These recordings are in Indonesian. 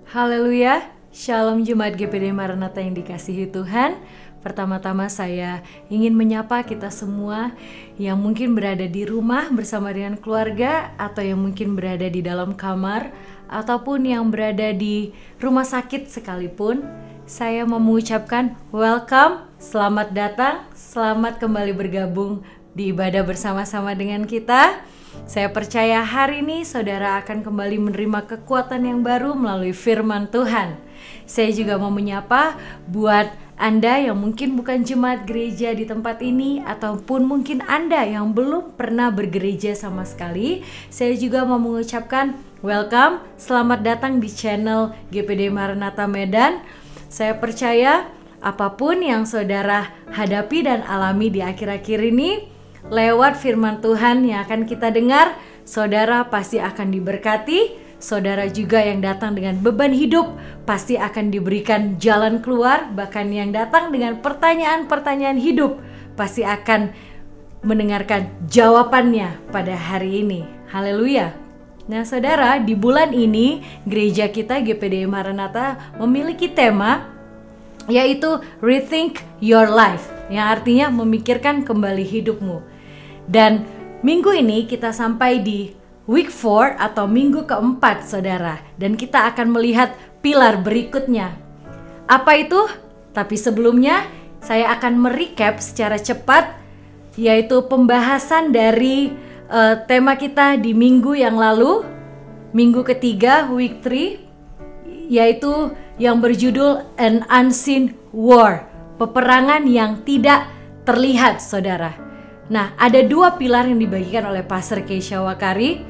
Haleluya, Shalom Jemaat GPD Maranatha yang dikasihi Tuhan. Pertama-tama saya ingin menyapa kita semua yang mungkin berada di rumah bersama dengan keluarga, atau yang mungkin berada di dalam kamar, ataupun yang berada di rumah sakit sekalipun. Saya mau mengucapkan welcome, selamat datang, selamat kembali bergabung di ibadah bersama-sama dengan kita. Saya percaya hari ini saudara akan kembali menerima kekuatan yang baru melalui firman Tuhan. Saya juga mau menyapa buat Anda yang mungkin bukan jemaat gereja di tempat ini, ataupun mungkin Anda yang belum pernah bergereja sama sekali. Saya juga mau mengucapkan welcome, selamat datang di channel GPD Maranatha Medan. Saya percaya apapun yang saudara hadapi dan alami di akhir-akhir ini, lewat firman Tuhan yang akan kita dengar, saudara pasti akan diberkati. Saudara juga yang datang dengan beban hidup pasti akan diberikan jalan keluar. Bahkan yang datang dengan pertanyaan-pertanyaan hidup pasti akan mendengarkan jawabannya pada hari ini. Haleluya. Nah saudara, di bulan ini gereja kita GPD Maranatha memiliki tema yaitu Rethink Your Life, yang artinya memikirkan kembali hidupmu. Dan minggu ini kita sampai di week 4 atau minggu keempat saudara. Dan kita akan melihat pilar berikutnya. Apa itu? Tapi sebelumnya saya akan merecap secara cepat, yaitu pembahasan dari tema kita di minggu yang lalu, minggu ketiga week 3, yaitu yang berjudul An Unseen War, peperangan yang tidak terlihat saudara. Nah, ada dua pilar yang dibagikan oleh Pastor Keisha Wakari.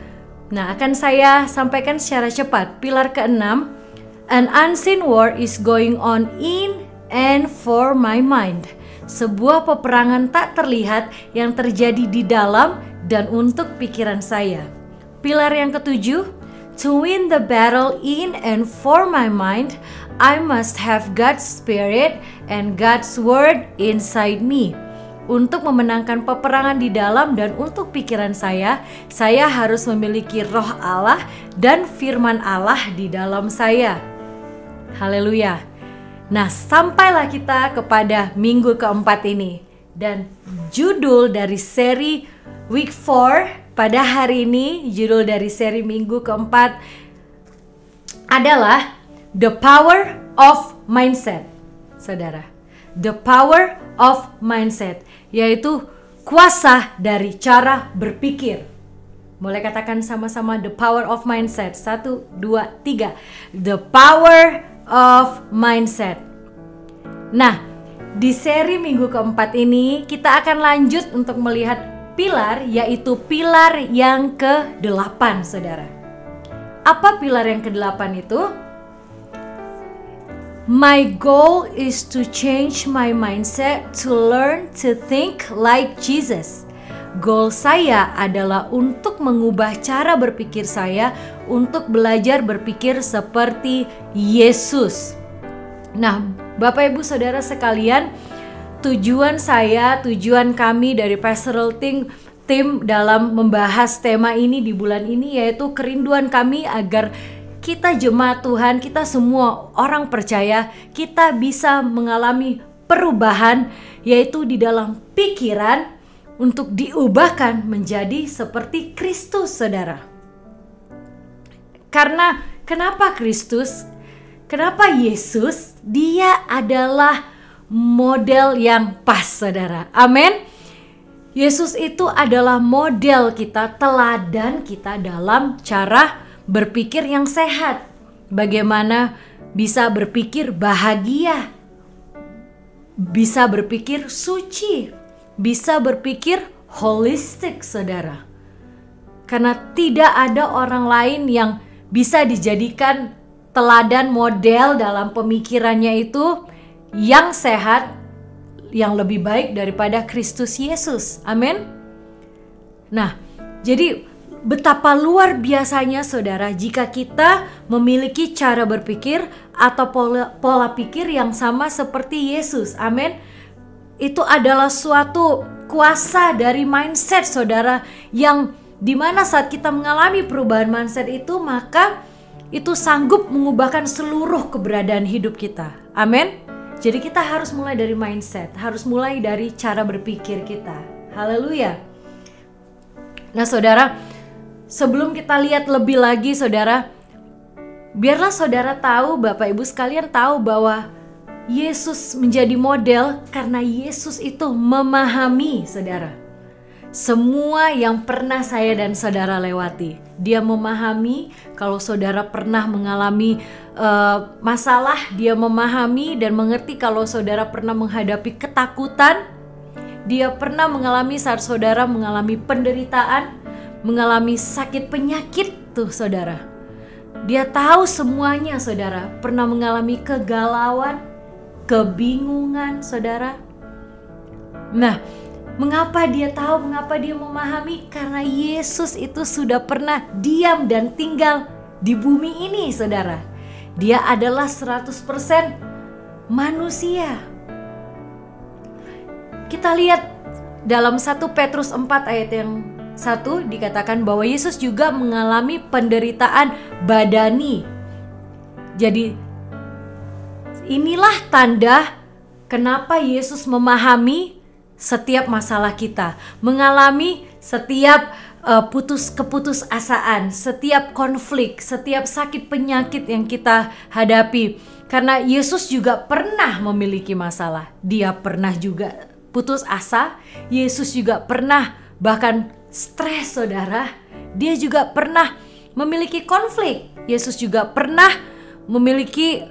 Nah, akan saya sampaikan secara cepat. Pilar keenam, An unseen war is going on in and for my mind. Sebuah peperangan tak terlihat yang terjadi di dalam dan untuk pikiran saya. Pilar yang ketujuh, to win the battle in and for my mind, I must have God's Spirit and God's Word inside me. Untuk memenangkan peperangan di dalam dan untuk pikiran saya harus memiliki roh Allah dan firman Allah di dalam saya. Haleluya. Nah, sampailah kita kepada minggu keempat ini. Dan judul dari seri week 4 pada hari ini, judul dari seri minggu keempat adalah The Power of Mindset. Saudara, The Power of Mindset, yaitu kuasa dari cara berpikir. Mulai katakan sama-sama the power of mindset. 1, 2, 3. The power of mindset. Nah, di seri minggu keempat ini kita akan lanjut untuk melihat pilar, yaitu pilar yang ke-8 saudara. Apa pilar yang ke-8 itu? My goal is to change my mindset to learn to think like Jesus. Goal saya adalah untuk mengubah cara berpikir saya untuk belajar berpikir seperti Yesus. Nah, Bapak Ibu Saudara sekalian, tujuan kami dari Pastoral Team dalam membahas tema ini di bulan ini, yaitu kerinduan kami agar kita jemaat Tuhan, kita semua orang percaya, kita bisa mengalami perubahan, yaitu di dalam pikiran untuk diubahkan menjadi seperti Kristus, saudara. Karena kenapa Kristus? Kenapa Yesus? Dia adalah model yang pas, saudara. Amin. Yesus itu adalah model kita, teladan kita dalam cara berpikir yang sehat. Bagaimana bisa berpikir bahagia, bisa berpikir suci, bisa berpikir holistik, saudara. Karena tidak ada orang lain yang bisa dijadikan teladan model dalam pemikirannya itu yang sehat, yang lebih baik daripada Kristus Yesus. Amin. Nah, jadi betapa luar biasanya saudara jika kita memiliki cara berpikir atau pola pikir yang sama seperti Yesus. Amin. Itu adalah suatu kuasa dari mindset saudara, yang dimana saat kita mengalami perubahan mindset itu, maka itu sanggup mengubahkan seluruh keberadaan hidup kita. Amin. Jadi kita harus mulai dari mindset, harus mulai dari cara berpikir kita. Haleluya. Nah saudara, sebelum kita lihat lebih lagi saudara, biarlah saudara tahu, Bapak Ibu sekalian tahu bahwa Yesus menjadi model karena Yesus itu memahami saudara semua yang pernah saya dan saudara lewati. Dia memahami kalau saudara pernah mengalami masalah, dia memahami dan mengerti kalau saudara pernah menghadapi ketakutan. Dia pernah mengalami saat saudara mengalami penderitaan, mengalami sakit penyakit tuh saudara. Dia tahu semuanya saudara, pernah mengalami kegalauan, kebingungan saudara. Nah, mengapa dia tahu, mengapa dia memahami? Karena Yesus itu sudah pernah diam dan tinggal di bumi ini saudara. Dia adalah 100% manusia. Kita lihat dalam 1 Petrus 4 ayat yang 1 dikatakan bahwa Yesus juga mengalami penderitaan badani. Jadi inilah tanda kenapa Yesus memahami setiap masalah kita, mengalami setiap keputusasaan, setiap konflik, setiap sakit penyakit yang kita hadapi. Karena Yesus juga pernah memiliki masalah. Dia pernah juga putus asa. Yesus juga pernah bahkan stres saudara. Dia juga pernah memiliki konflik. Yesus juga pernah memiliki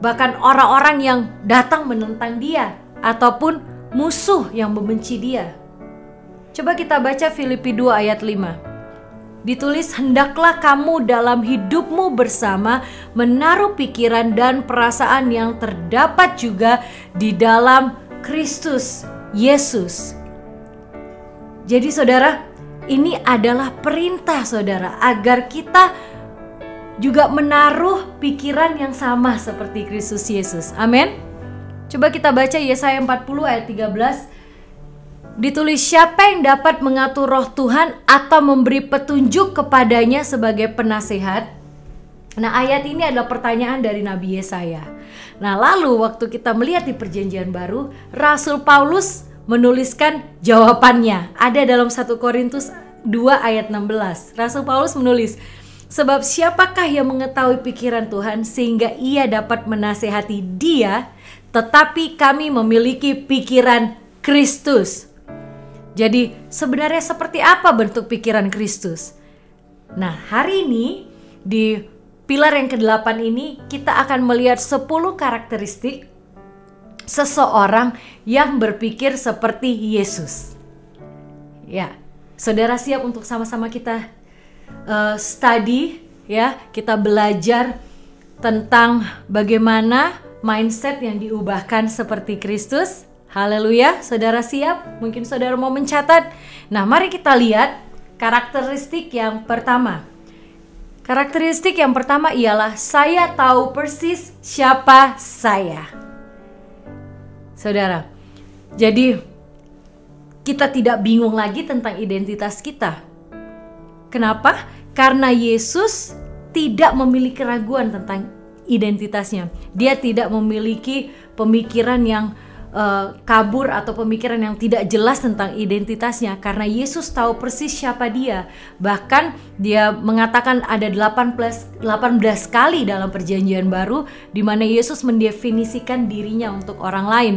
bahkan orang-orang yang datang menentang dia ataupun musuh yang membenci dia. Coba kita baca Filipi 2 ayat 5. Ditulis, hendaklah kamu dalam hidupmu bersama menaruh pikiran dan perasaan yang terdapat juga di dalam Kristus Yesus. Jadi saudara, ini adalah perintah saudara agar kita juga menaruh pikiran yang sama seperti Kristus Yesus. Amin. Coba kita baca Yesaya 40 ayat 13. Ditulis, siapa yang dapat mengatur roh Tuhan atau memberi petunjuk kepadanya sebagai penasehat? Nah, ayat ini adalah pertanyaan dari Nabi Yesaya. Nah, lalu waktu kita melihat di Perjanjian Baru, Rasul Paulus menuliskan jawabannya. Ada dalam 1 Korintus 2 ayat 16. Rasul Paulus menulis, sebab siapakah yang mengetahui pikiran Tuhan sehingga ia dapat menasehati dia, tetapi kami memiliki pikiran Kristus. Jadi sebenarnya seperti apa bentuk pikiran Kristus? Nah, hari ini di pilar yang ke-8 ini kita akan melihat 10 karakteristik seseorang yang berpikir seperti Yesus. Ya, saudara siap untuk sama-sama kita study ya, kita belajar tentang bagaimana mindset yang diubahkan seperti Kristus. Haleluya, saudara siap? Mungkin saudara mau mencatat. Nah, mari kita lihat karakteristik yang pertama. Karakteristik yang pertama ialah saya tahu persis siapa saya. Saudara, jadi kita tidak bingung lagi tentang identitas kita. Kenapa? Karena Yesus tidak memiliki keraguan tentang identitasnya. Dia tidak memiliki pemikiran yang kabur atau pemikiran yang tidak jelas tentang identitasnya, karena Yesus tahu persis siapa dia. Bahkan dia mengatakan ada 18 kali dalam Perjanjian Baru di mana Yesus mendefinisikan dirinya untuk orang lain.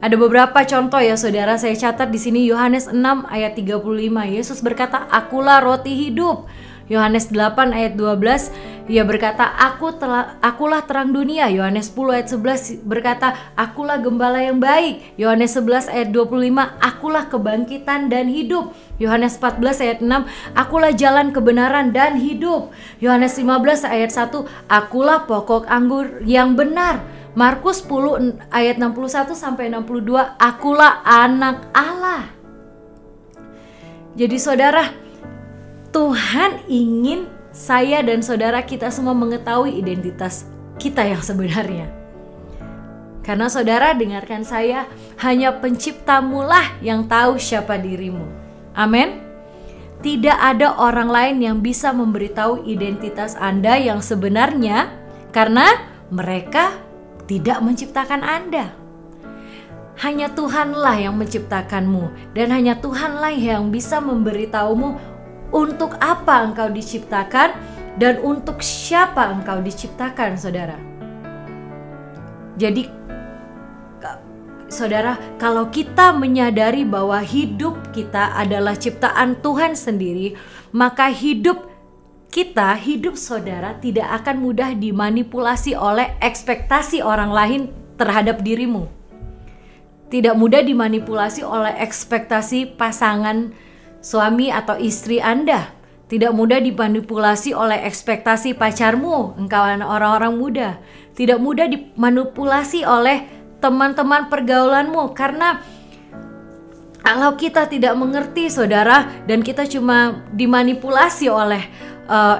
Ada beberapa contoh ya saudara, saya catat di sini. Yohanes 6 ayat 35, Yesus berkata, "Akulah roti hidup." Yohanes 8 ayat 12, ia berkata, akulah terang dunia. Yohanes 10 ayat 11 berkata, akulah gembala yang baik. Yohanes 11 ayat 25, akulah kebangkitan dan hidup. Yohanes 14 ayat 6, akulah jalan kebenaran dan hidup. Yohanes 15 ayat 1, akulah pokok anggur yang benar. Markus 10 ayat 61 sampai 62, akulah anak Allah. Jadi saudara, Tuhan ingin saya dan saudara kita semua mengetahui identitas kita yang sebenarnya. Karena saudara dengarkan saya, hanya penciptamu lah yang tahu siapa dirimu. Amin. Tidak ada orang lain yang bisa memberitahu identitas Anda yang sebenarnya karena mereka tidak menciptakan Anda. Hanya Tuhanlah yang menciptakanmu dan hanya Tuhanlah yang bisa memberitahumu untuk apa engkau diciptakan dan untuk siapa engkau diciptakan, saudara. Jadi, saudara, kalau kita menyadari bahwa hidup kita adalah ciptaan Tuhan sendiri, maka hidup kita, hidup saudara tidak akan mudah dimanipulasi oleh ekspektasi orang lain terhadap dirimu. Tidak mudah dimanipulasi oleh ekspektasi pasangan suami atau istri Anda. Tidak mudah dimanipulasi oleh ekspektasi pacarmu, engkau orang-orang muda. Tidak mudah dimanipulasi oleh teman-teman pergaulanmu. Karena kalau kita tidak mengerti, saudara, dan kita cuma dimanipulasi oleh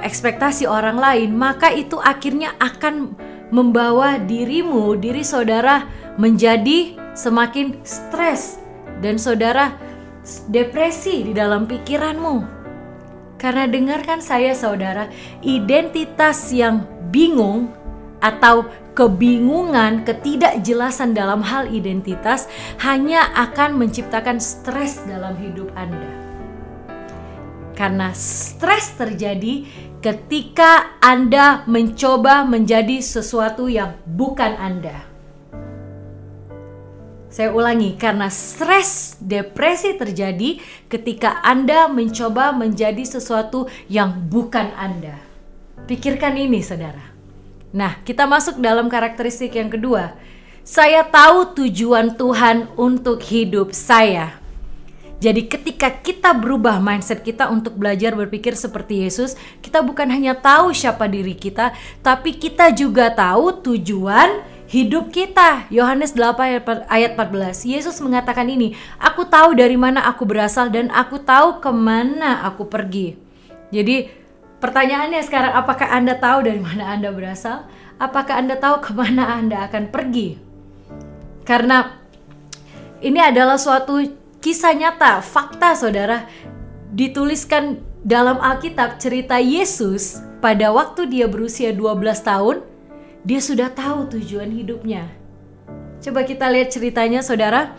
ekspektasi orang lain, maka itu akhirnya akan membawa diri saudara menjadi semakin stres dan saudara depresi di dalam pikiranmu. Karena dengarkan saya, saudara, identitas yang bingung atau kebingungan, ketidakjelasan dalam hal identitas hanya akan menciptakan stres dalam hidup Anda. Karena stres terjadi ketika Anda mencoba menjadi sesuatu yang bukan Anda. Saya ulangi, karena stres, depresi terjadi ketika Anda mencoba menjadi sesuatu yang bukan Anda. Pikirkan ini, saudara. Nah, kita masuk dalam karakteristik yang kedua. Saya tahu tujuan Tuhan untuk hidup saya. Jadi ketika kita berubah mindset kita untuk belajar berpikir seperti Yesus, kita bukan hanya tahu siapa diri kita, tapi kita juga tahu tujuan hidup kita. Yohanes 8 ayat 14. Yesus mengatakan ini, aku tahu dari mana aku berasal dan aku tahu kemana aku pergi. Jadi pertanyaannya sekarang, apakah Anda tahu dari mana Anda berasal? Apakah Anda tahu kemana Anda akan pergi? Karena ini adalah suatu kisah nyata, fakta, saudara. Dituliskan dalam Alkitab cerita Yesus pada waktu dia berusia 12 tahun. Dia sudah tahu tujuan hidupnya. Coba kita lihat ceritanya, saudara.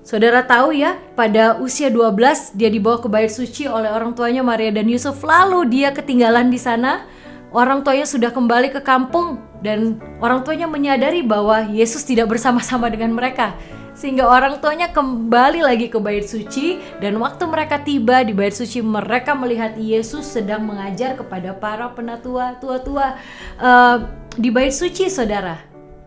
Saudara tahu ya, pada usia 12 dia dibawa ke bait suci oleh orang tuanya Maria dan Yusuf. Lalu dia ketinggalan di sana. Orang tuanya sudah kembali ke kampung dan orang tuanya menyadari bahwa Yesus tidak bersama-sama dengan mereka. Sehingga orang tuanya kembali lagi ke bait suci, dan waktu mereka tiba di bait suci, mereka melihat Yesus sedang mengajar kepada para penatua tua-tua di bait suci, saudara.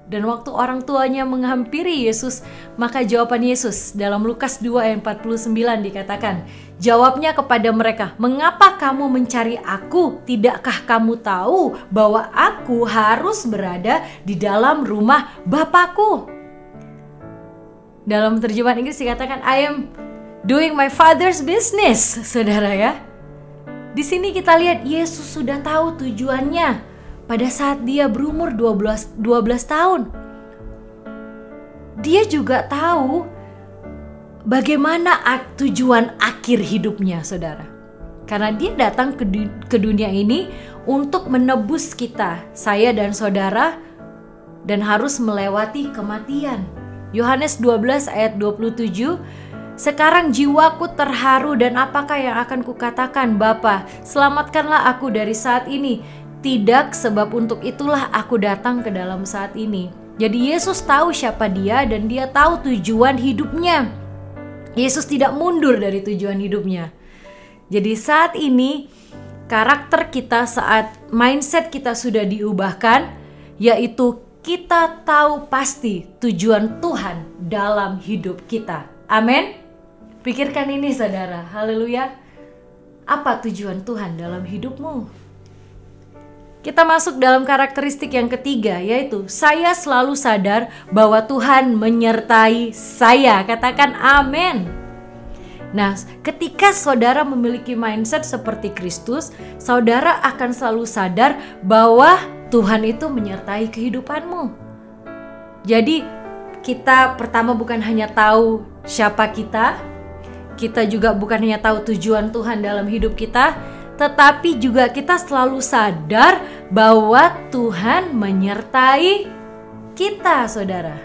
Dan waktu orang tuanya menghampiri Yesus, maka jawaban Yesus dalam Lukas 2 ayat 49 dikatakan, jawabnya kepada mereka, mengapa kamu mencari aku? Tidakkah kamu tahu bahwa aku harus berada di dalam rumah Bapakku? Dalam terjemahan Inggris dikatakan, I am doing my father's business, saudara ya. Di sini kita lihat Yesus sudah tahu tujuannya pada saat dia berumur 12 tahun. Dia juga tahu bagaimana tujuan akhir hidupnya, saudara. Karena dia datang ke dunia ini untuk menebus kita, saya dan saudara, dan harus melewati kematian. Yohanes 12 ayat 27, sekarang jiwaku terharu dan apakah yang akan kukatakan, Bapa, selamatkanlah aku dari saat ini. Tidak, sebab untuk itulah aku datang ke dalam saat ini. Jadi Yesus tahu siapa dia dan dia tahu tujuan hidupnya. Yesus tidak mundur dari tujuan hidupnya. Jadi saat ini karakter kita, saat mindset kita sudah diubahkan, yaitu kita tahu pasti tujuan Tuhan dalam hidup kita. Amin. Pikirkan ini, saudara. Haleluya. Apa tujuan Tuhan dalam hidupmu? Kita masuk dalam karakteristik yang ketiga, yaitu saya selalu sadar bahwa Tuhan menyertai saya. Katakan amin. Nah, ketika saudara memiliki mindset seperti Kristus, saudara akan selalu sadar bahwa Tuhan itu menyertai kehidupanmu. Jadi kita pertama bukan hanya tahu siapa kita kita juga bukan hanya tahu tujuan Tuhan dalam hidup kita, tetapi juga kita selalu sadar bahwa Tuhan menyertai kita, saudara.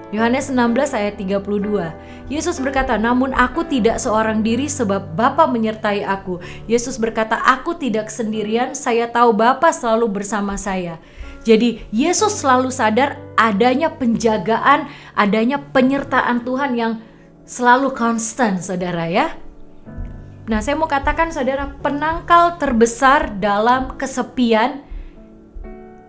Yohanes 16 ayat 32. Yesus berkata, namun aku tidak seorang diri sebab Bapa menyertai aku. Yesus berkata, aku tidak sendirian, saya tahu Bapa selalu bersama saya. Jadi Yesus selalu sadar adanya penjagaan, adanya penyertaan Tuhan yang selalu konstan, saudara ya. Nah, saya mau katakan, saudara, penangkal terbesar dalam kesepian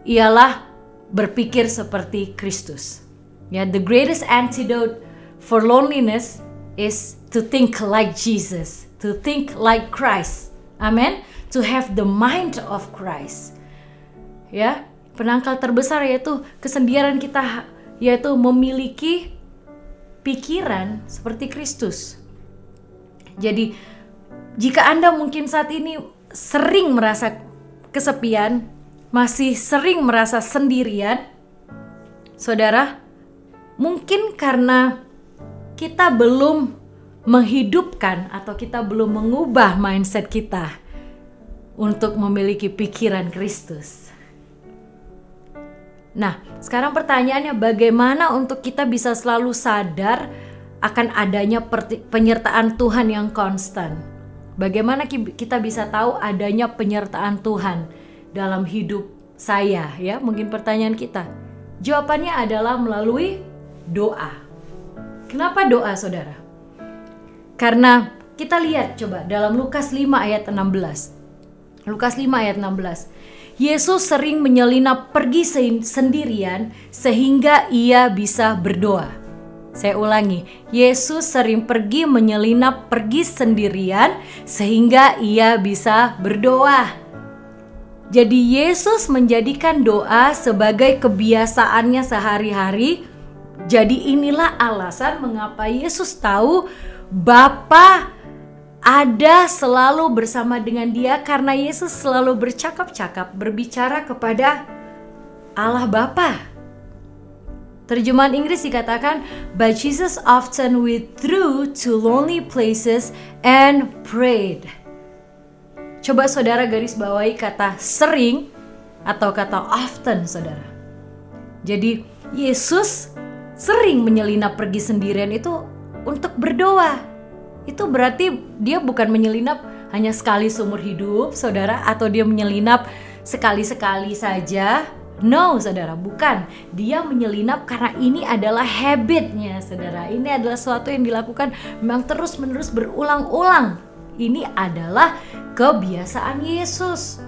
ialah berpikir seperti Kristus. Ya, the greatest antidote for loneliness is to think like Jesus, to think like Christ. Amen. To have the mind of Christ. Ya, penangkal terbesar yaitu kesendirian kita, yaitu memiliki pikiran seperti Kristus. Jadi, jika Anda mungkin saat ini sering merasa kesepian, masih sering merasa sendirian, saudara, mungkin karena kita belum menghidupkan atau kita belum mengubah mindset kita untuk memiliki pikiran Kristus. Nah, sekarang pertanyaannya, bagaimana untuk kita bisa selalu sadar akan adanya penyertaan Tuhan yang konstan? Bagaimana kita bisa tahu adanya penyertaan Tuhan dalam hidup saya, ya? Mungkin pertanyaan kita. Jawabannya adalah melalui doa. Kenapa doa, saudara? Karena kita lihat coba dalam Lukas 5 ayat 16. Lukas 5 ayat 16. Yesus sering menyelinap pergi sendirian sehingga ia bisa berdoa. Saya ulangi, Yesus sering menyelinap pergi sendirian sehingga ia bisa berdoa. Jadi Yesus menjadikan doa sebagai kebiasaannya sehari-hari. Jadi inilah alasan mengapa Yesus tahu Bapa ada selalu bersama dengan dia, karena Yesus selalu bercakap-cakap, berbicara kepada Allah Bapa. Terjemahan Inggris dikatakan, but Jesus often withdrew to lonely places and prayed. Coba saudara garis bawahi kata sering atau kata often, saudara. Jadi Yesus sering menyelinap pergi sendirian itu untuk berdoa. Itu berarti dia bukan menyelinap hanya sekali seumur hidup, saudara, atau dia menyelinap sekali-sekali saja. No, saudara, bukan. Dia menyelinap karena ini adalah habitnya, saudara. Ini adalah sesuatu yang dilakukan memang terus-menerus berulang-ulang. Ini adalah kebiasaan Yesus.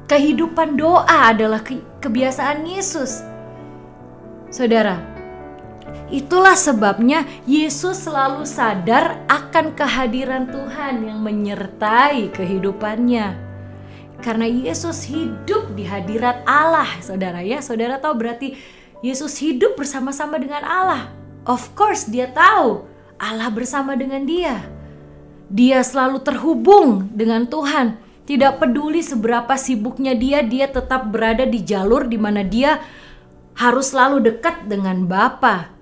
Kehidupan doa adalah kebiasaan Yesus. Saudara, itulah sebabnya Yesus selalu sadar akan kehadiran Tuhan yang menyertai kehidupannya. Karena Yesus hidup di hadirat Allah, saudara ya. Saudara tahu berarti Yesus hidup bersama-sama dengan Allah. Of course dia tahu Allah bersama dengan dia. Dia selalu terhubung dengan Tuhan. Tidak peduli seberapa sibuknya dia tetap berada di jalur di mana dia harus selalu dekat dengan Bapa.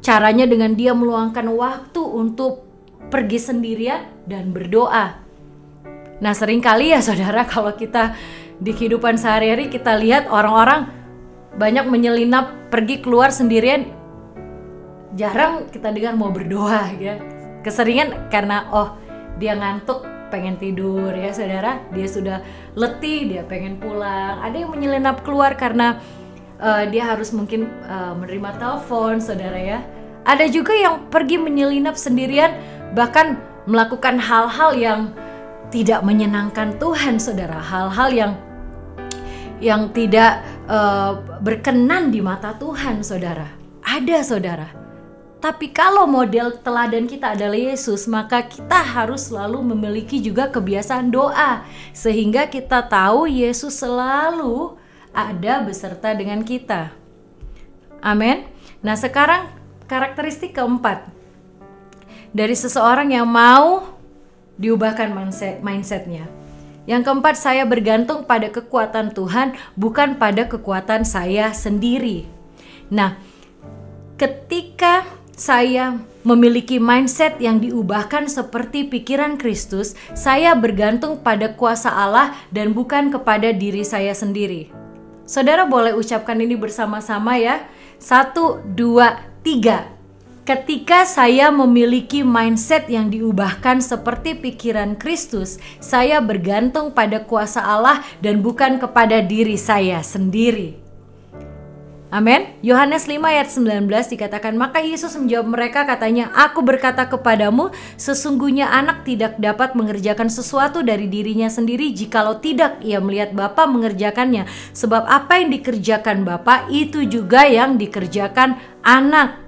Caranya dengan dia meluangkan waktu untuk pergi sendirian dan berdoa. Nah, seringkali ya saudara, kalau kita di kehidupan sehari-hari kita lihat orang-orang banyak menyelinap pergi keluar sendirian, jarang kita dengar mau berdoa ya. Keseringan karena dia ngantuk, pengen tidur ya saudara, dia sudah letih, dia pengen pulang. Ada yang menyelinap keluar karena dia harus mungkin menerima telepon, saudara ya. Ada juga yang pergi menyelinap sendirian, bahkan melakukan hal-hal yang tidak menyenangkan Tuhan, saudara. Hal-hal yang tidak berkenan di mata Tuhan, saudara. Ada, saudara. Tapi kalau model teladan kita adalah Yesus, maka kita harus selalu memiliki juga kebiasaan doa, sehingga kita tahu Yesus selalu ada beserta dengan kita. Amin. Nah, sekarang karakteristik keempat dari seseorang yang mau diubahkan mindsetnya. Yang keempat, saya bergantung pada kekuatan Tuhan, bukan pada kekuatan saya sendiri. Nah, ketika saya memiliki mindset yang diubahkan seperti pikiran Kristus, saya bergantung pada kuasa Allah dan bukan kepada diri saya sendiri. Saudara boleh ucapkan ini bersama-sama ya. 1, 2, 3. Ketika saya memiliki mindset yang diubahkan seperti pikiran Kristus, saya bergantung pada kuasa Allah dan bukan kepada diri saya sendiri. Amin. Yohanes 5 ayat 19 dikatakan, maka Yesus menjawab mereka katanya, aku berkata kepadamu, sesungguhnya anak tidak dapat mengerjakan sesuatu dari dirinya sendiri jikalau tidak ia melihat Bapa mengerjakannya. Sebab apa yang dikerjakan Bapa itu juga yang dikerjakan anak.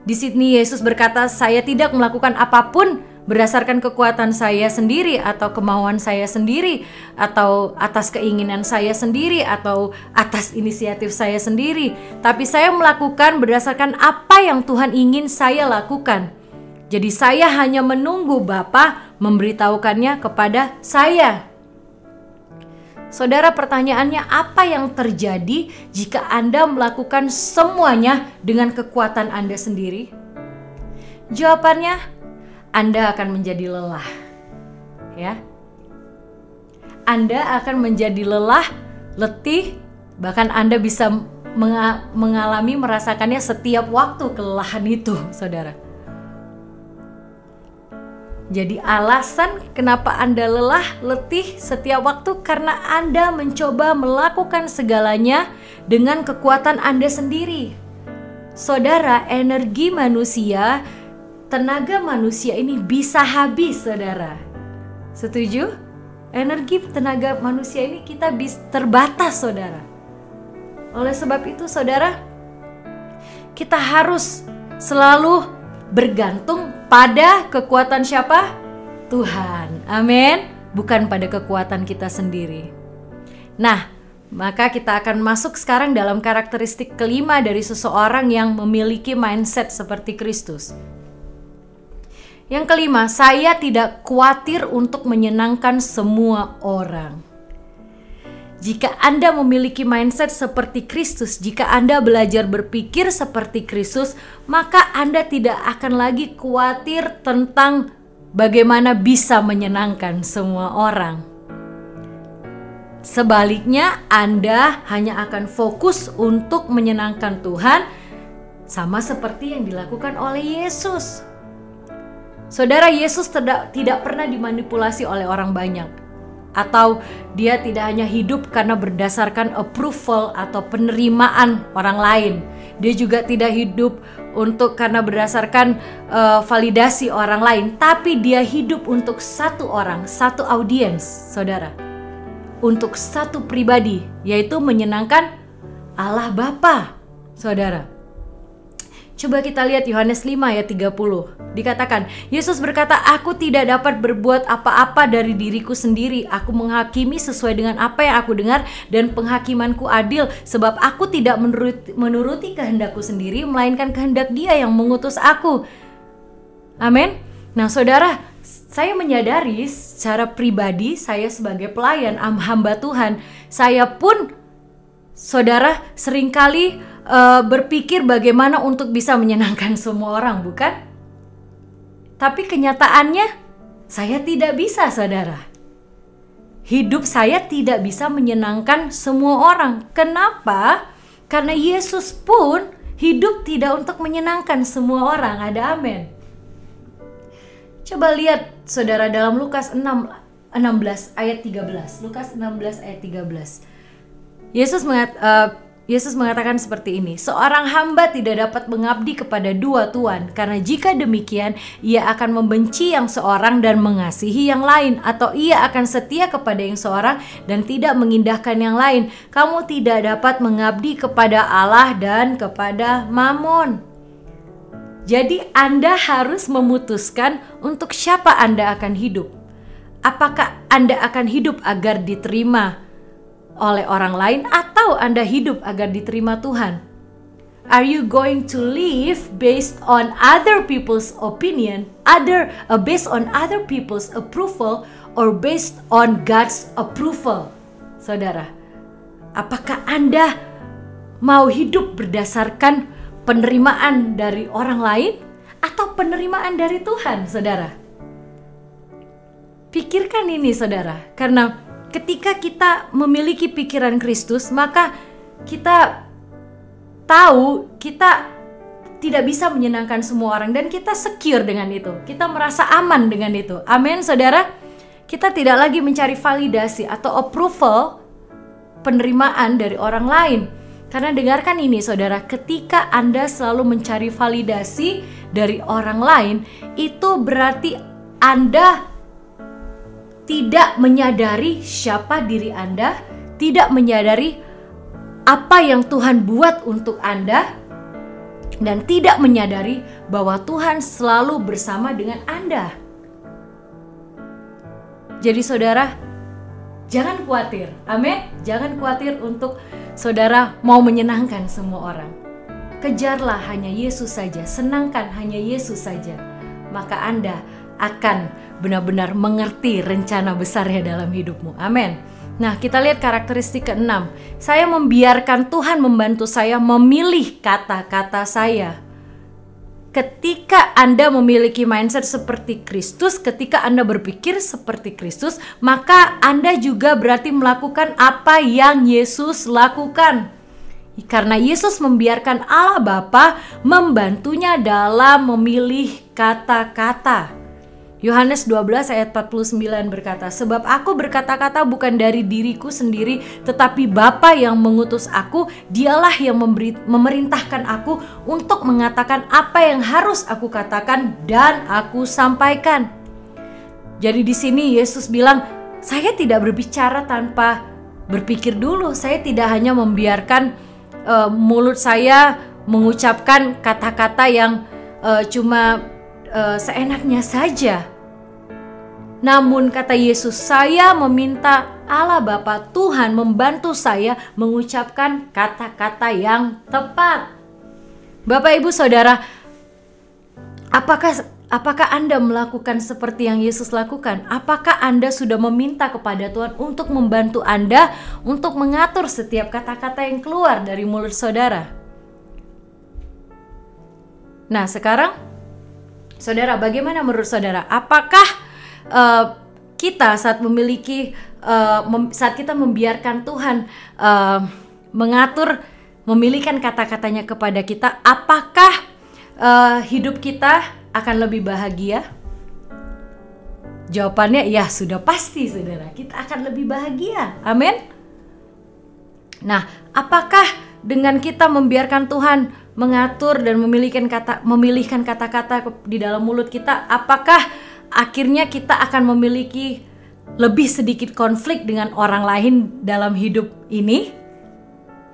Di sini Yesus berkata, saya tidak melakukan apapun berdasarkan kekuatan saya sendiri atau kemauan saya sendiri atau atas keinginan saya sendiri atau atas inisiatif saya sendiri, tapi saya melakukan berdasarkan apa yang Tuhan ingin saya lakukan. Jadi saya hanya menunggu Bapa memberitahukannya kepada saya. Saudara, pertanyaannya, apa yang terjadi jika Anda melakukan semuanya dengan kekuatan Anda sendiri? Jawabannya, Anda akan menjadi lelah. Ya. Anda akan menjadi lelah, letih, bahkan Anda bisa mengalami merasakannya setiap waktu kelelahan itu, saudara. Jadi alasan kenapa Anda lelah, letih setiap waktu karena Anda mencoba melakukan segalanya dengan kekuatan Anda sendiri. Saudara, energi manusia, tenaga manusia ini bisa habis, saudara. Setuju? Energi tenaga manusia ini kita bisa terbatas, saudara. Oleh sebab itu, saudara, kita harus selalu bergantung pada kekuatan siapa? Tuhan. Amin. Bukan pada kekuatan kita sendiri. Nah, maka kita akan masuk sekarang dalam karakteristik kelima dari seseorang yang memiliki mindset seperti Kristus. Yang kelima, saya tidak khawatir untuk menyenangkan semua orang. Jika Anda memiliki mindset seperti Kristus, jika Anda belajar berpikir seperti Kristus, maka Anda tidak akan lagi khawatir tentang bagaimana bisa menyenangkan semua orang. Sebaliknya, Anda hanya akan fokus untuk menyenangkan Tuhan, sama seperti yang dilakukan oleh Yesus. Saudara, Yesus tidak pernah dimanipulasi oleh orang banyak. Atau dia tidak hanya hidup karena berdasarkan approval atau penerimaan orang lain. Dia juga tidak hidup karena berdasarkan validasi orang lain. Tapi dia hidup untuk satu orang, satu audiens, saudara. Untuk satu pribadi, yaitu menyenangkan Allah Bapa, saudara. Coba kita lihat Yohanes 5 ayat 30. Dikatakan, Yesus berkata, aku tidak dapat berbuat apa-apa dari diriku sendiri. Aku menghakimi sesuai dengan apa yang aku dengar dan penghakimanku adil. Sebab aku tidak menuruti kehendakku sendiri, melainkan kehendak Dia yang mengutus aku. Amin. Nah, saudara, saya menyadari secara pribadi, saya sebagai pelayan hamba Tuhan, saya pun, saudara, seringkali berpikir bagaimana untuk bisa menyenangkan semua orang, bukan? Tapi kenyataannya saya tidak bisa, saudara. Hidup saya tidak bisa menyenangkan semua orang. Kenapa? Karena Yesus pun hidup tidak untuk menyenangkan semua orang. Ada amin. Coba lihat, saudara, dalam Lukas 16 ayat 13. Lukas 16 ayat 13. Yesus mengatakan seperti ini, seorang hamba tidak dapat mengabdi kepada dua tuan, karena jika demikian ia akan membenci yang seorang dan mengasihi yang lain, atau ia akan setia kepada yang seorang dan tidak mengindahkan yang lain. Kamu tidak dapat mengabdi kepada Allah dan kepada Mamon. Jadi Anda harus memutuskan untuk siapa Anda akan hidup. Apakah Anda akan hidup agar diterima oleh orang lain atau Anda hidup agar diterima Tuhan? Are you going to live based on other people's opinion, based on other people's approval, or based on God's approval? Saudara, apakah Anda mau hidup berdasarkan penerimaan dari orang lain atau penerimaan dari Tuhan, saudara? Pikirkan ini, saudara, karena ketika kita memiliki pikiran Kristus, maka kita tahu kita tidak bisa menyenangkan semua orang dan kita secure dengan itu. Kita merasa aman dengan itu. Amin, saudara. Kita tidak lagi mencari validasi atau approval, penerimaan dari orang lain. Karena dengarkan ini, saudara, ketika Anda selalu mencari validasi dari orang lain, itu berarti Anda tidak menyadari siapa diri Anda, tidak menyadari apa yang Tuhan buat untuk Anda, dan tidak menyadari bahwa Tuhan selalu bersama dengan Anda. Jadi saudara, jangan khawatir, amin. Jangan khawatir untuk saudara mau menyenangkan semua orang. Kejarlah hanya Yesus saja, senangkan hanya Yesus saja. Maka Anda akan benar-benar mengerti rencana besarnya dalam hidupmu. Amin. Nah, kita lihat karakteristik ke-6. Saya membiarkan Tuhan membantu saya memilih kata-kata saya. Ketika Anda memiliki mindset seperti Kristus, ketika Anda berpikir seperti Kristus, maka Anda juga berarti melakukan apa yang Yesus lakukan. Karena Yesus membiarkan Allah Bapa membantunya dalam memilih kata-kata. Yohanes 12 ayat 49 berkata, "Sebab aku berkata-kata bukan dari diriku sendiri, tetapi Bapa yang mengutus aku, dialah yang memerintahkan aku untuk mengatakan apa yang harus aku katakan dan aku sampaikan." Jadi di sini Yesus bilang, saya tidak berbicara tanpa berpikir dulu. Saya tidak hanya membiarkan mulut saya mengucapkan kata-kata yang cuma seenaknya saja. Namun kata Yesus, saya meminta Allah Bapa Tuhan membantu saya mengucapkan kata-kata yang tepat. Bapak Ibu Saudara, apakah Anda melakukan seperti yang Yesus lakukan? Apakah Anda sudah meminta kepada Tuhan untuk membantu Anda untuk mengatur setiap kata-kata yang keluar dari mulut saudara? Nah, sekarang saudara, bagaimana menurut saudara? Apakah kita saat kita membiarkan Tuhan mengatur, memilihkan kata-katanya kepada kita, apakah hidup kita akan lebih bahagia? Jawabannya ya sudah pasti, saudara. Kita akan lebih bahagia. Amin. Nah, apakah dengan kita membiarkan Tuhan mengatur dan memilihkan kata-kata di dalam mulut kita, apakah akhirnya kita akan memiliki lebih sedikit konflik dengan orang lain dalam hidup ini?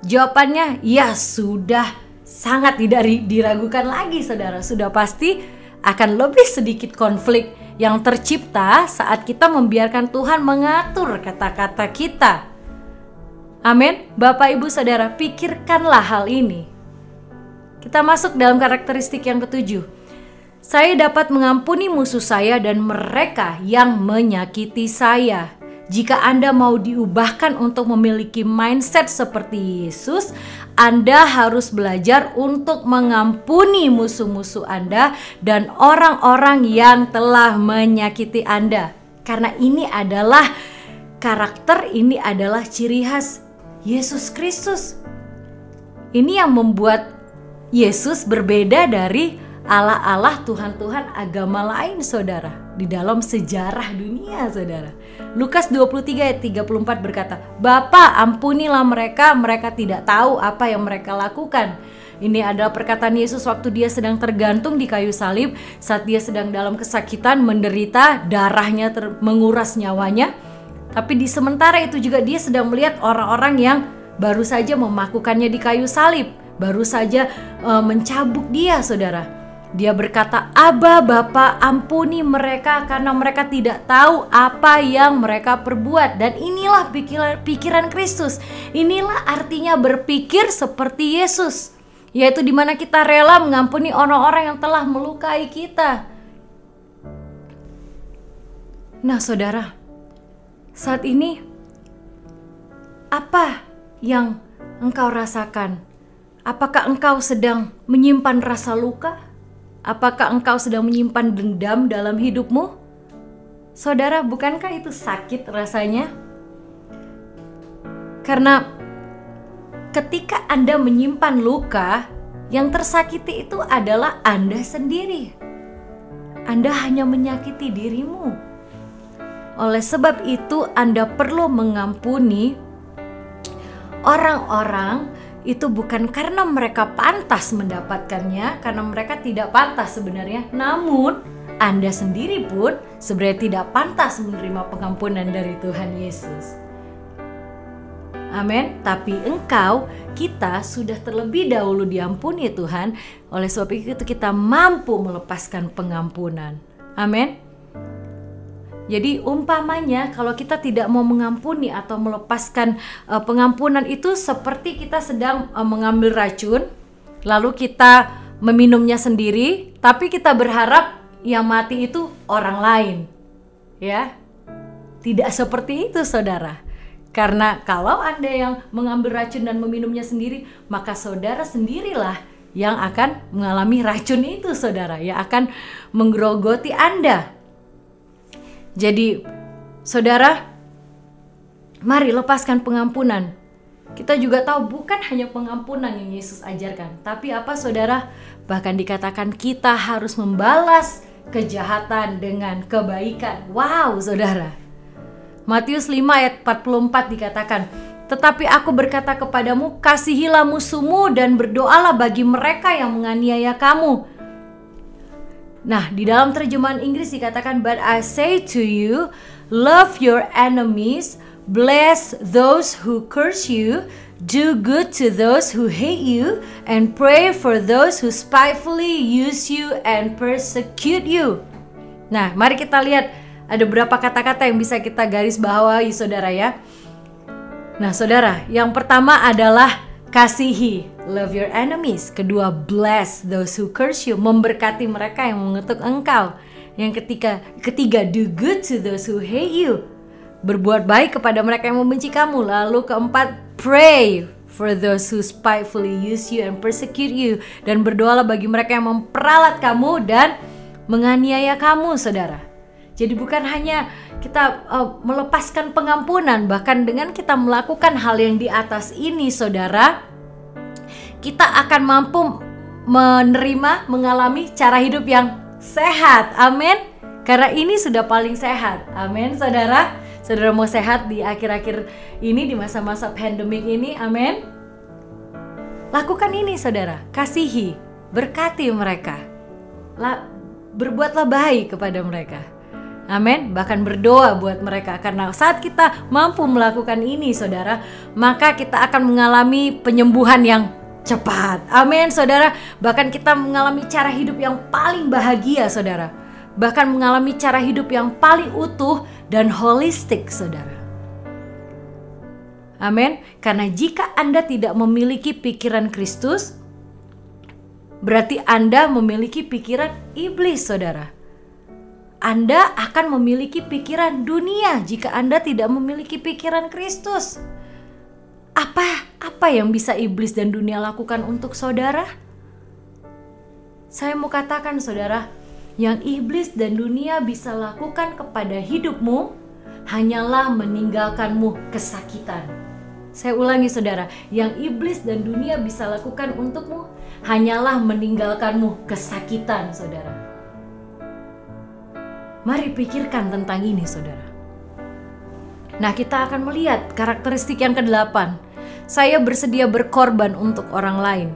Jawabannya ya sudah sangat tidak diragukan lagi, saudara. Sudah pasti akan lebih sedikit konflik yang tercipta saat kita membiarkan Tuhan mengatur kata-kata kita. Amin. Bapak Ibu Saudara, pikirkanlah hal ini. Kita masuk dalam karakteristik yang ke-7. Saya dapat mengampuni musuh saya dan mereka yang menyakiti saya. Jika Anda mau diubahkan untuk memiliki mindset seperti Yesus, Anda harus belajar untuk mengampuni musuh-musuh Anda dan orang-orang yang telah menyakiti Anda. Karena ini adalah karakter, ini adalah ciri khas Yesus Kristus. Ini yang membuat Yesus berbeda dari Allah-Allah, Tuhan-Tuhan agama lain, saudara, di dalam sejarah dunia, saudara. Lukas 23 ayat 34 berkata, "Bapa, ampunilah mereka, mereka tidak tahu apa yang mereka lakukan." Ini adalah perkataan Yesus waktu dia sedang tergantung di kayu salib, saat dia sedang dalam kesakitan, menderita, darahnya menguras nyawanya. Tapi di sementara itu juga dia sedang melihat orang-orang yang baru saja memakukannya di kayu salib, baru saja mencabuk dia, saudara. Dia berkata, "Aba Bapa, ampuni mereka karena mereka tidak tahu apa yang mereka perbuat." Dan inilah pikiran Kristus. Inilah artinya berpikir seperti Yesus, yaitu di mana kita rela mengampuni orang-orang yang telah melukai kita. Nah, saudara, saat ini apa yang engkau rasakan? Apakah engkau sedang menyimpan rasa luka? Apakah engkau sedang menyimpan dendam dalam hidupmu? Saudara, bukankah itu sakit rasanya? Karena ketika Anda menyimpan luka, yang tersakiti itu adalah Anda sendiri. Anda hanya menyakiti dirimu. Oleh sebab itu, Anda perlu mengampuni orang-orang itu bukan karena mereka pantas mendapatkannya, karena mereka tidak pantas sebenarnya. Namun, Anda sendiri pun sebenarnya tidak pantas menerima pengampunan dari Tuhan Yesus. Amin. Tapi kita sudah terlebih dahulu diampuni Tuhan. Oleh sebab itu kita mampu melepaskan pengampunan. Amin. Jadi umpamanya kalau kita tidak mau mengampuni atau melepaskan pengampunan, itu seperti kita sedang mengambil racun, lalu kita meminumnya sendiri, tapi kita berharap yang mati itu orang lain. Ya. Tidak seperti itu, saudara. Karena kalau Anda yang mengambil racun dan meminumnya sendiri, maka saudara sendirilah yang akan mengalami racun itu, saudara, yang akan menggerogoti Anda. Jadi, saudara, mari lepaskan pengampunan. Kita juga tahu bukan hanya pengampunan yang Yesus ajarkan, tapi apa, saudara? Bahkan dikatakan kita harus membalas kejahatan dengan kebaikan. Wow, saudara. Matius 5 ayat 44 dikatakan, "Tetapi aku berkata kepadamu, kasihilah musuhmu dan berdoalah bagi mereka yang menganiaya kamu." Nah, di dalam terjemahan Inggris dikatakan, "But I say to you, love your enemies, bless those who curse you, do good to those who hate you, and pray for those who spitefully use you and persecute you." Nah, mari kita lihat ada beberapa kata-kata yang bisa kita garis bawahi, saudara ya. Nah, saudara, yang pertama adalah kasihi, love your enemies. Kedua, bless those who curse you, memberkati mereka yang mengutuk engkau. Yang ketiga, do good to those who hate you, berbuat baik kepada mereka yang membenci kamu. Lalu keempat, pray for those who spitefully use you and persecute you, dan berdoalah bagi mereka yang memperalat kamu dan menganiaya kamu, saudara. Jadi bukan hanya kita melepaskan pengampunan, bahkan dengan kita melakukan hal yang di atas ini, saudara, kita akan mampu menerima, mengalami cara hidup yang sehat. Amin. Karena ini sudah paling sehat. Amin, saudara. Saudara mau sehat di akhir-akhir ini, di masa-masa pandemik ini. Amin. Lakukan ini, saudara. Kasihi, berkati mereka. Berbuatlah baik kepada mereka. Amin. Bahkan berdoa buat mereka. Karena saat kita mampu melakukan ini, saudara, maka kita akan mengalami penyembuhan yang cepat. Amin, saudara. Bahkan kita mengalami cara hidup yang paling bahagia, saudara. Bahkan mengalami cara hidup yang paling utuh dan holistik, saudara. Amin. Karena jika Anda tidak memiliki pikiran Kristus, berarti Anda memiliki pikiran iblis, saudara. Anda akan memiliki pikiran dunia jika Anda tidak memiliki pikiran Kristus. Apa yang bisa iblis dan dunia lakukan untuk saudara? Saya mau katakan, saudara, yang iblis dan dunia bisa lakukan kepada hidupmu hanyalah meninggalkanmu kesakitan. Saya ulangi, saudara, yang iblis dan dunia bisa lakukan untukmu hanyalah meninggalkanmu kesakitan, saudara. Mari pikirkan tentang ini, saudara. Nah, kita akan melihat karakteristik yang ke-8. Saya bersedia berkorban untuk orang lain.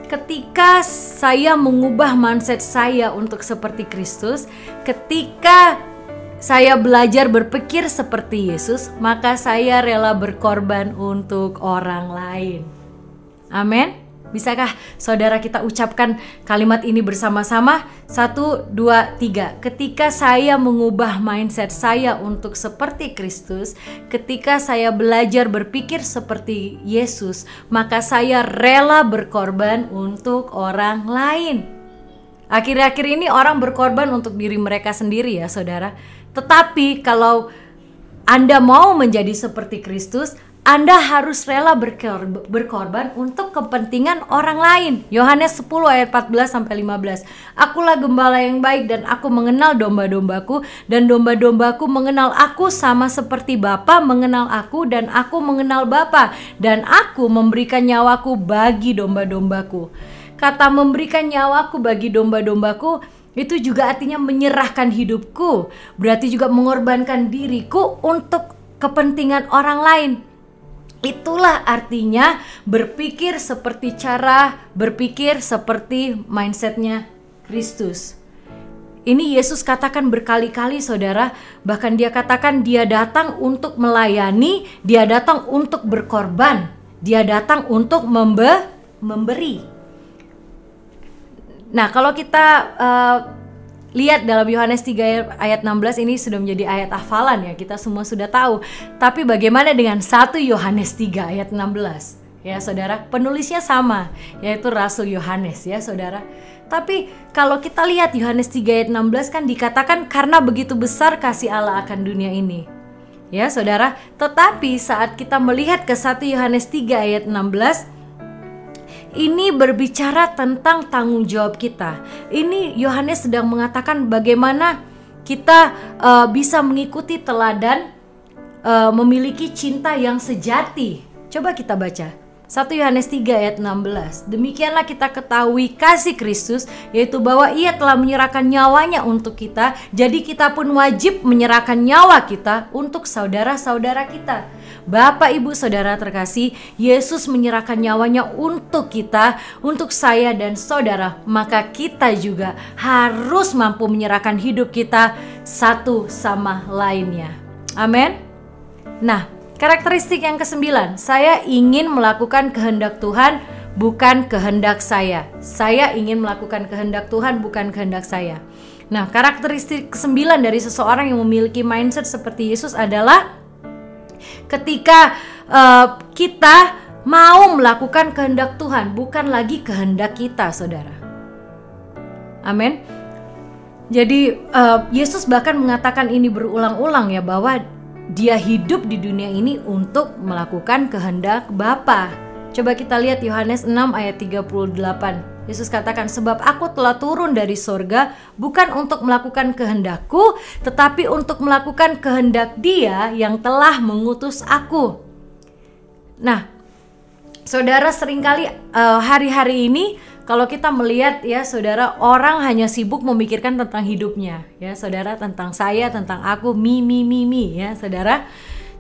Ketika saya mengubah mindset saya untuk seperti Kristus, ketika saya belajar berpikir seperti Yesus, maka saya rela berkorban untuk orang lain. Amin. Bisakah saudara kita ucapkan kalimat ini bersama-sama? 1, 2, 3. Ketika saya mengubah mindset saya untuk seperti Kristus, ketika saya belajar berpikir seperti Yesus, maka saya rela berkorban untuk orang lain. Akhir-akhir ini orang berkorban untuk diri mereka sendiri ya, saudara. Tetapi kalau Anda mau menjadi seperti Kristus, Anda harus rela berkorban untuk kepentingan orang lain. Yohanes 10 ayat 14-15. Akulah gembala yang baik dan aku mengenal domba-dombaku dan domba-dombaku mengenal aku sama seperti Bapa mengenal aku dan aku mengenal Bapa dan aku memberikan nyawaku bagi domba-dombaku. Kata memberikan nyawaku bagi domba-dombaku itu juga artinya menyerahkan hidupku. Berarti juga mengorbankan diriku untuk kepentingan orang lain. Itulah artinya berpikir seperti mindsetnya Kristus. Ini Yesus katakan berkali-kali saudara, bahkan dia katakan dia datang untuk melayani, dia datang untuk berkorban, dia datang untuk memberi. Nah kalau kita lihat dalam Yohanes 3 ayat 16 ini sudah menjadi ayat hafalan ya, kita semua sudah tahu. Tapi bagaimana dengan 1 Yohanes 3 ayat 16? Ya saudara, penulisnya sama, yaitu Rasul Yohanes ya saudara. Tapi kalau kita lihat Yohanes 3 ayat 16 kan dikatakan karena begitu besar kasih Allah akan dunia ini. Ya saudara, tetapi saat kita melihat ke 1 Yohanes 3 ayat 16, ini berbicara tentang tanggung jawab kita. Ini Yohanes sedang mengatakan bagaimana kita bisa mengikuti teladan memiliki cinta yang sejati. Coba kita baca 1 Yohanes 3 ayat 16. Demikianlah kita ketahui kasih Kristus, yaitu bahwa ia telah menyerahkan nyawanya untuk kita. Jadi kita pun wajib menyerahkan nyawa kita untuk saudara-saudara kita. Bapak, Ibu, Saudara terkasih, Yesus menyerahkan nyawanya untuk kita, untuk saya dan saudara. Maka kita juga harus mampu menyerahkan hidup kita satu sama lainnya. Amin. Nah, karakteristik yang ke-9, saya ingin melakukan kehendak Tuhan, bukan kehendak saya. Saya ingin melakukan kehendak Tuhan, bukan kehendak saya. Nah, karakteristik ke-9 dari seseorang yang memiliki mindset seperti Yesus adalah ketika kita mau melakukan kehendak Tuhan, bukan lagi kehendak kita, saudara. Amin. Jadi Yesus bahkan mengatakan ini berulang-ulang ya, bahwa dia hidup di dunia ini untuk melakukan kehendak Bapa. Coba kita lihat Yohanes 6 ayat 38. Yesus katakan, sebab aku telah turun dari sorga bukan untuk melakukan kehendakku, tetapi untuk melakukan kehendak Dia yang telah mengutus aku. Nah, saudara, seringkali hari-hari ini kalau kita melihat ya saudara, orang hanya sibuk memikirkan tentang hidupnya ya saudara, tentang saya, tentang aku, me ya saudara.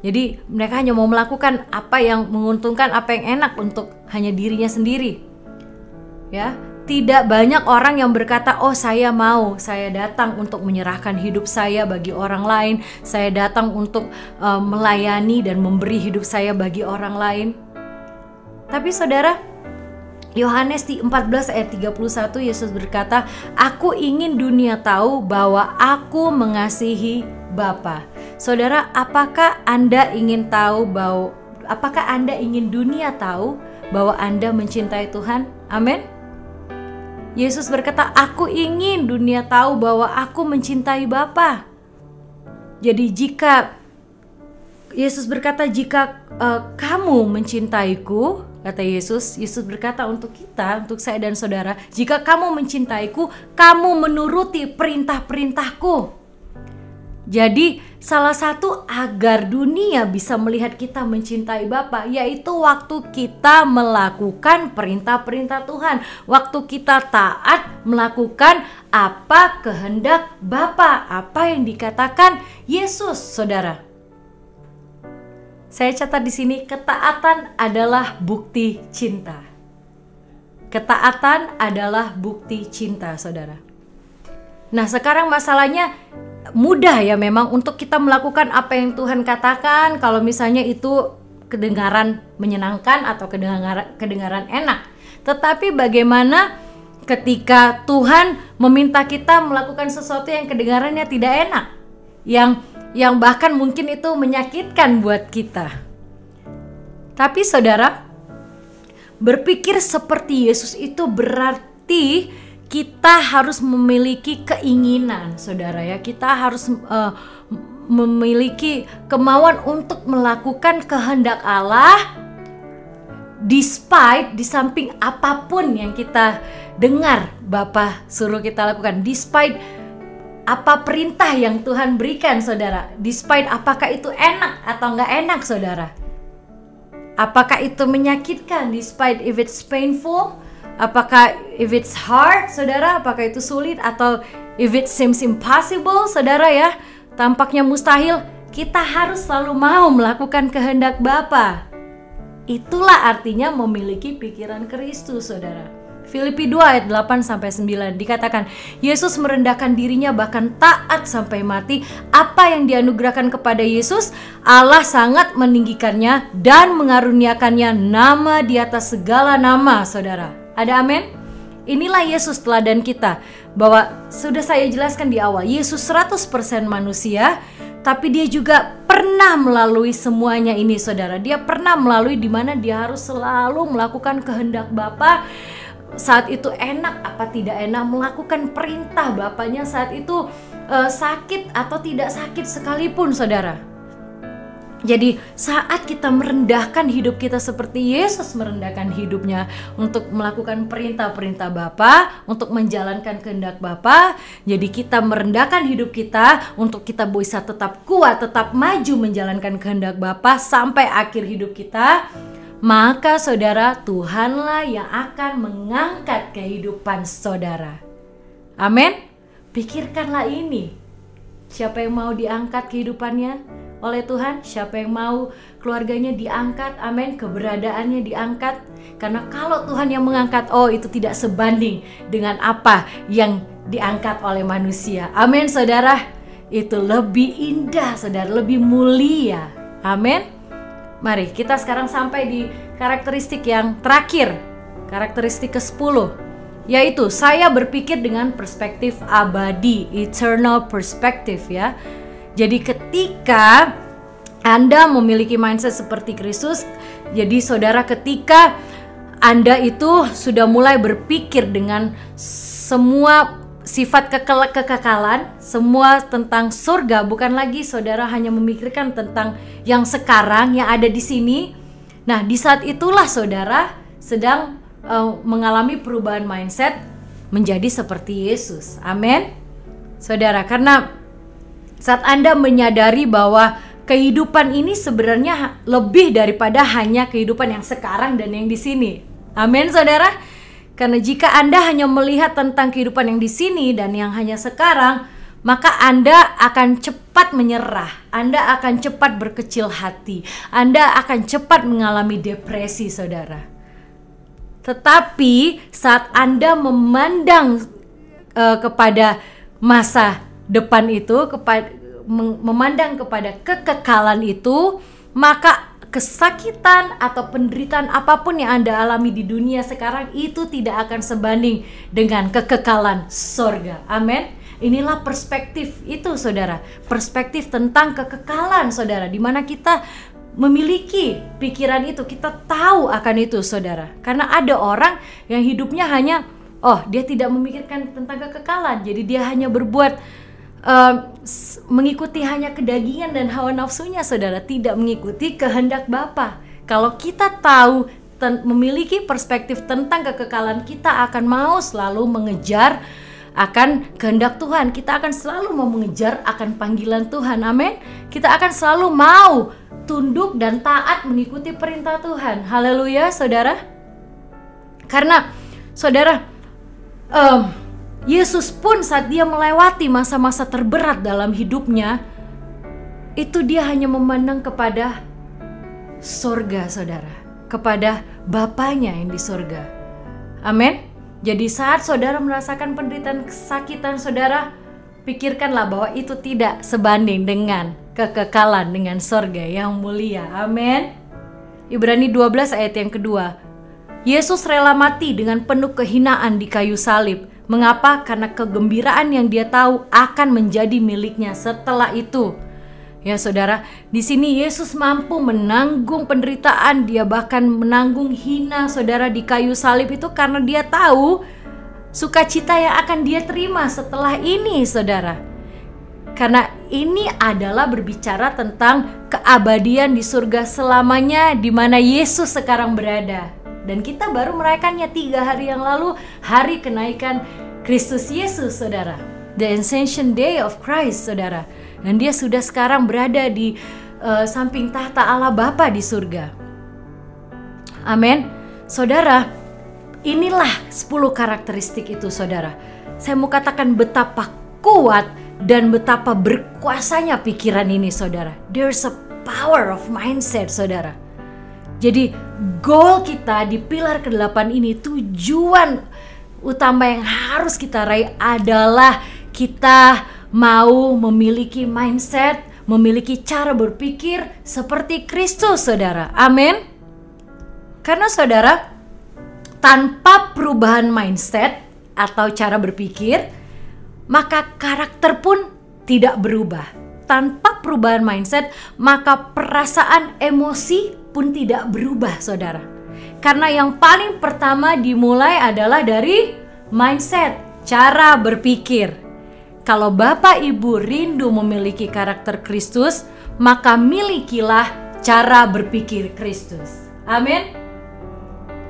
Jadi mereka hanya mau melakukan apa yang menguntungkan, apa yang enak untuk hanya dirinya sendiri. Ya, tidak banyak orang yang berkata, oh saya datang untuk menyerahkan hidup saya bagi orang lain, saya datang untuk melayani dan memberi hidup saya bagi orang lain. Tapi saudara, Yohanes di 14 ayat 31 Yesus berkata, aku ingin dunia tahu bahwa aku mengasihi Bapa. Saudara, apakah Anda ingin dunia tahu bahwa Anda mencintai Tuhan? Amin. Yesus berkata, aku ingin dunia tahu bahwa aku mencintai Bapa. Jadi Yesus berkata, jika kamu mencintaiku, kata Yesus berkata untuk kita, untuk saya dan saudara, jika kamu mencintaiku, kamu menuruti perintah-perintahku. Jadi salah satu agar dunia bisa melihat kita mencintai Bapa, yaitu waktu kita melakukan perintah-perintah Tuhan, waktu kita taat melakukan apa kehendak Bapa, apa yang dikatakan Yesus, saudara. Saya catat di sini, ketaatan adalah bukti cinta. Ketaatan adalah bukti cinta, saudara. Nah, sekarang masalahnya mudah ya memang untuk kita melakukan apa yang Tuhan katakan kalau misalnya itu kedengaran menyenangkan atau kedengaran enak. Tetapi bagaimana ketika Tuhan meminta kita melakukan sesuatu yang kedengarannya tidak enak, yang bahkan mungkin itu menyakitkan buat kita. Tapi saudara, berpikir seperti Yesus itu berarti kita harus memiliki keinginan, saudara ya. Kita harus memiliki kemauan untuk melakukan kehendak Allah despite, di samping apapun yang kita dengar Bapa suruh kita lakukan, despite apa perintah yang Tuhan berikan, saudara, despite apakah itu enak atau nggak enak, saudara, apakah itu menyakitkan, despite if it's painful, apakah if it's hard, saudara, apakah itu sulit, atau if it seems impossible, saudara, ya, tampaknya mustahil, kita harus selalu mau melakukan kehendak Bapa. Itulah artinya memiliki pikiran Kristus, saudara. Filipi 2 ayat 8-9 dikatakan, Yesus merendahkan dirinya bahkan taat sampai mati. Apa yang dianugerahkan kepada Yesus, Allah sangat meninggikannya dan mengaruniakannya nama di atas segala nama, saudara. Ada amin? Inilah Yesus teladan kita, bahwa sudah saya jelaskan di awal, Yesus 100% manusia, tapi dia juga pernah melalui semuanya ini, saudara. Dia pernah melalui di mana dia harus selalu melakukan kehendak Bapa. Saat itu enak apa tidak enak, melakukan perintah Bapaknya saat itu sakit atau tidak sakit sekalipun, saudara. Jadi saat kita merendahkan hidup kita seperti Yesus merendahkan hidupnya untuk melakukan perintah-perintah Bapa, untuk menjalankan kehendak Bapa, jadi kita merendahkan hidup kita untuk kita bisa tetap kuat, tetap maju menjalankan kehendak Bapa sampai akhir hidup kita. Maka saudara, Tuhanlah yang akan mengangkat kehidupan saudara. Amin. Pikirkanlah ini. Siapa yang mau diangkat kehidupannya oleh Tuhan? Siapa yang mau keluarganya diangkat? Amin. Keberadaannya diangkat. Karena kalau Tuhan yang mengangkat, oh itu tidak sebanding dengan apa yang diangkat oleh manusia. Amin, saudara. Itu lebih indah, saudara, lebih mulia. Amin. Mari kita sekarang sampai di karakteristik yang terakhir, karakteristik ke-10, yaitu saya berpikir dengan perspektif abadi, eternal perspective, ya. Jadi ketika Anda memiliki mindset seperti Kristus, jadi saudara, ketika Anda itu sudah mulai berpikir dengan semua sifat kekekalan, semua tentang surga, bukan lagi saudara hanya memikirkan tentang yang sekarang yang ada di sini. Nah, di saat itulah saudara sedang mengalami perubahan mindset menjadi seperti Yesus. Amin. Saudara, karena saat Anda menyadari bahwa kehidupan ini sebenarnya lebih daripada hanya kehidupan yang sekarang dan yang di sini. Amin, saudara. Karena jika Anda hanya melihat tentang kehidupan yang di sini dan yang hanya sekarang, maka Anda akan cepat menyerah, Anda akan cepat berkecil hati, Anda akan cepat mengalami depresi, saudara. Tetapi saat Anda memandang kepada masa depan itu, memandang kepada kekekalan itu, maka kesakitan atau penderitaan apapun yang Anda alami di dunia sekarang itu tidak akan sebanding dengan kekekalan sorga. Amin. Inilah perspektif itu, saudara. Perspektif tentang kekekalan, saudara, di mana kita memiliki pikiran itu, kita tahu akan itu, saudara. Karena ada orang yang hidupnya hanya, dia tidak memikirkan tentang kekekalan, jadi dia hanya berbuat mengikuti hanya kedagingan dan hawa nafsunya, saudara, tidak mengikuti kehendak Bapa. Kalau kita tahu memiliki perspektif tentang kekekalan, kita akan mau selalu mengejar akan kehendak Tuhan. Kita akan selalu mau mengejar akan panggilan Tuhan. Amin. Kita akan selalu mau tunduk dan taat mengikuti perintah Tuhan. Haleluya, saudara. Karena saudara, Yesus pun saat dia melewati masa-masa terberat dalam hidupnya, itu dia hanya memandang kepada sorga, saudara, kepada Bapanya yang di sorga. Amin. Jadi saat saudara merasakan penderitaan, kesakitan, saudara, pikirkanlah bahwa itu tidak sebanding dengan kekekalan, dengan sorga yang mulia. Amin. Ibrani 12 ayat yang kedua. Yesus rela mati dengan penuh kehinaan di kayu salib. Mengapa? Karena kegembiraan yang dia tahu akan menjadi miliknya setelah itu. Ya saudara, di sini Yesus mampu menanggung penderitaan, dia bahkan menanggung hina, saudara, di kayu salib itu karena dia tahu sukacita yang akan dia terima setelah ini, saudara. Karena ini adalah berbicara tentang keabadian di surga selamanya, di mana Yesus sekarang berada. Dan kita baru merayakannya 3 hari yang lalu, hari kenaikan Kristus Yesus, saudara. The Ascension Day of Christ, saudara. Dan dia sudah sekarang berada di samping tahta Allah Bapa di surga. Amin. Saudara, inilah 10 karakteristik itu, saudara. Saya mau katakan betapa kuat dan betapa berkuasanya pikiran ini, saudara. There's a power of mindset, saudara. Jadi goal kita di pilar ke-8 ini, tujuan utama yang harus kita raih adalah kita mau memiliki mindset, memiliki cara berpikir seperti Kristus, saudara. Amin. Karena saudara, tanpa perubahan mindset atau cara berpikir, maka karakter pun tidak berubah. Tanpa perubahan mindset, maka perasaan emosi pun tidak berubah, saudara. Karena yang paling pertama dimulai adalah dari mindset, cara berpikir. Kalau Bapak Ibu rindu memiliki karakter Kristus, maka milikilah cara berpikir Kristus. Amin.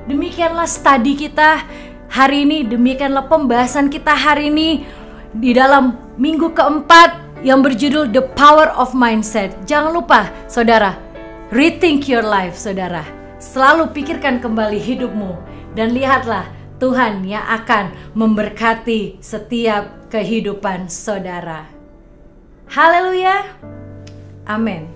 Demikianlah studi kita hari ini, demikianlah pembahasan kita hari ini di dalam minggu keempat yang berjudul The Power of Mindset. Jangan lupa, saudara, rethink your life, saudara. Selalu pikirkan kembali hidupmu dan lihatlah Tuhan yang akan memberkati setiap kehidupan saudara. Haleluya. Amin.